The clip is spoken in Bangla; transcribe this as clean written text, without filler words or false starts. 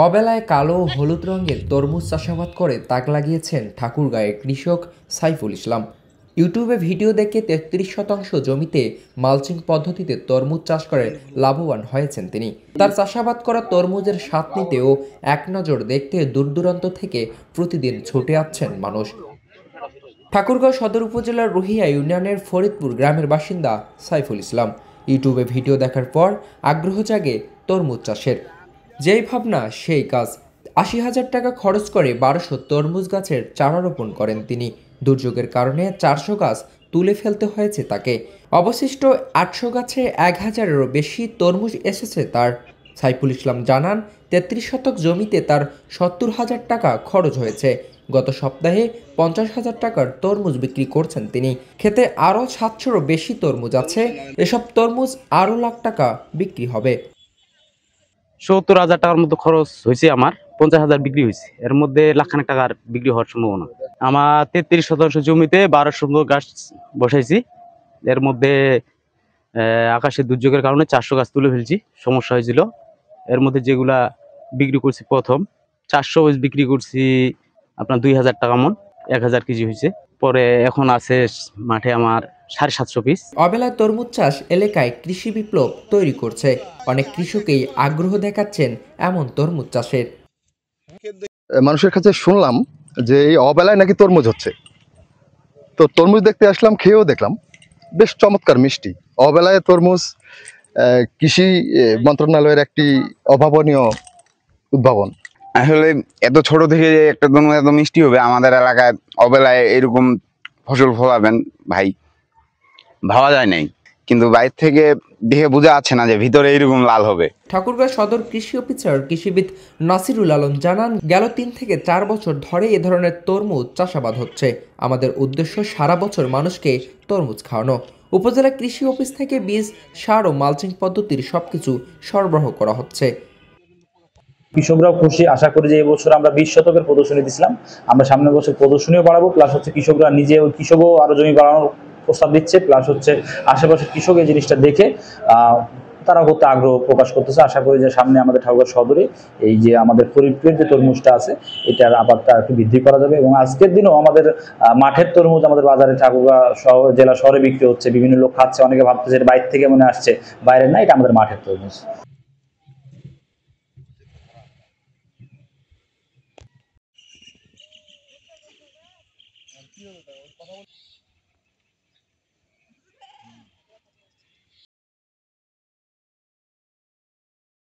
অবেলায় কালো ও হলুদ রঙের তরমুজ চাষাবাদ করে তাক লাগিয়েছেন ঠাকুরগাঁয়ের কৃষক সাইফুল ইসলাম। ইউটিউবে ভিডিও দেখে ৩৩% জমিতে মালচিং পদ্ধতিতে তরমুজ চাষ করে লাভবান হয়েছেন তিনি। তার চাষাবাদ করা তরমুজের স্বাদ নিতে ও এক নজর দেখতে দূর দূরান্ত থেকে প্রতিদিন ছুটে আসছেন মানুষ। ঠাকুরগাঁও সদর উপজেলার রুহিয়া ইউনিয়নের ফরিদপুর গ্রামের বাসিন্দা সাইফুল ইসলাম ইউটিউবে ভিডিও দেখার পর আগ্রহ জাগে তরমুজ চাষের। যেই ভাবনা সেই কাজ। ৮০,০০০ টাকা খরচ করে ১২০০ তরমুজ গাছের চারা রোপণ করেন তিনি। দুর্যোগের কারণে ৪০০ গাছ তুলে ফেলতে হয়েছে তাকে। অবশিষ্ট ৮০০ গাছে ১,০০০-এরও বেশি তরমুজ এসেছে তার। সাইফুল ইসলাম জানান ৩৩ শতক জমিতে তার ৭০,০০০ টাকা খরচ হয়েছে। গত সপ্তাহে ৫০,০০০ টাকার তরমুজ বিক্রি করছেন তিনি। খেতে আরও ৭০০-রও বেশি তরমুজ আছে। এসব তরমুজ আরও লাখ টাকা বিক্রি হবে। ৭০,০০০ টাকার মতো খরচ হয়েছে আমার, ৫০,০০০ বিক্রি হয়েছে। এর মধ্যে লাখখানেক টাকার বিক্রি হওয়ার সম্ভাবনা। আমার ৩৩% জমিতে ১২০০ গাছ বসাইছি। এর মধ্যে আকাশের দুর্যোগের কারণে ৪০০ গাছ তুলে ফেলছি, সমস্যা হয়েছিল। এর মধ্যে যেগুলা বিক্রি করছি, প্রথম ৪০০ পিস বিক্রি করছি আপনার ২,০০০ টাকা মন, ১,০০০ কেজি হয়েছে। পরে এখন আছে মাঠে আমার ৭৫০ পিস। অবেলায় তরমুজ চাষ এলাকায় কৃষি বিপ্লব তৈরি করছে। অনেক কৃষকই আগ্রহ দেখাচ্ছেন এমন তরমুজ চাষের। মানুষের কাছে শুনলাম যে এই অবেলায় নাকি তরমুজ হচ্ছে, তো তরমুজ দেখতে আসলাম, খেয়েও দেখলাম, বেশ চমৎকার মিষ্টি। অবেলায় তরমুজ কৃষি মন্ত্রণালয়ের একটি অভাবনীয় উদ্ভাবন। আসলে এত ছোট থেকে যে একটা তরমুজ এত মিষ্টি হবে, আমাদের এলাকায় অবেলায় এরকম ফসল ফলাবেন ভাই, ভাবা যায় নাই। কিন্তু বাইরে থেকে দেখে বোঝা যাচ্ছে না যে ভিতরে এইরকম লাল হবে। ঠাকুরগাঁও সদর কৃষি অফিসার কৃষিবিদ নাসিরুল আলম জানান, গেল ৩ থেকে ৪ বছর ধরে এ ধরনের তরমুজ চাষাবাদ হচ্ছে। আমাদের উদ্দেশ্য সারা বছর মানুষকে তরমুজ খাওয়ানো। উপজেলা কৃষি অফিস থেকে বীজ, সার ও মালচিং পদ্ধতির সবকিছু সরবরাহ করা হচ্ছে। কৃষকরাও খুশি। আশা করি যে এবছর আমরা ২০ শতকের প্রদর্শনী দিছিলাম, আমরা সামনের বছর প্রদর্শনীও বাড়াবো। প্লাস হচ্ছে কৃষকরা নিজে, ওই কৃষকও আরো জমি বাড়ানোর প্রস্তাব দিচ্ছে। প্লাস হচ্ছে আশেপাশের কৃষক এই জিনিসটা দেখে তারা করতে আগ্রহ প্রকাশ করতেছে। আশা করি যে সামনে আমাদের ঠাকুরগাঁও সদরে এই যে আমাদের ফরিদপুরের যে তরমুজটা আছে, এটার আবাদটা একটু বৃদ্ধি করা যাবে। এবং আজকের দিনও আমাদের মাঠের তরমুজ আমাদের বাজারে ঠাকুরগাঁও শহর, জেলা শহরে বিক্রি হচ্ছে। বিভিন্ন লোক খাচ্ছে, অনেকে ভাবতেছে এটা বাইরে থেকে মনে আসছে, বাইরের না, এটা আমাদের মাঠের তরমুজ।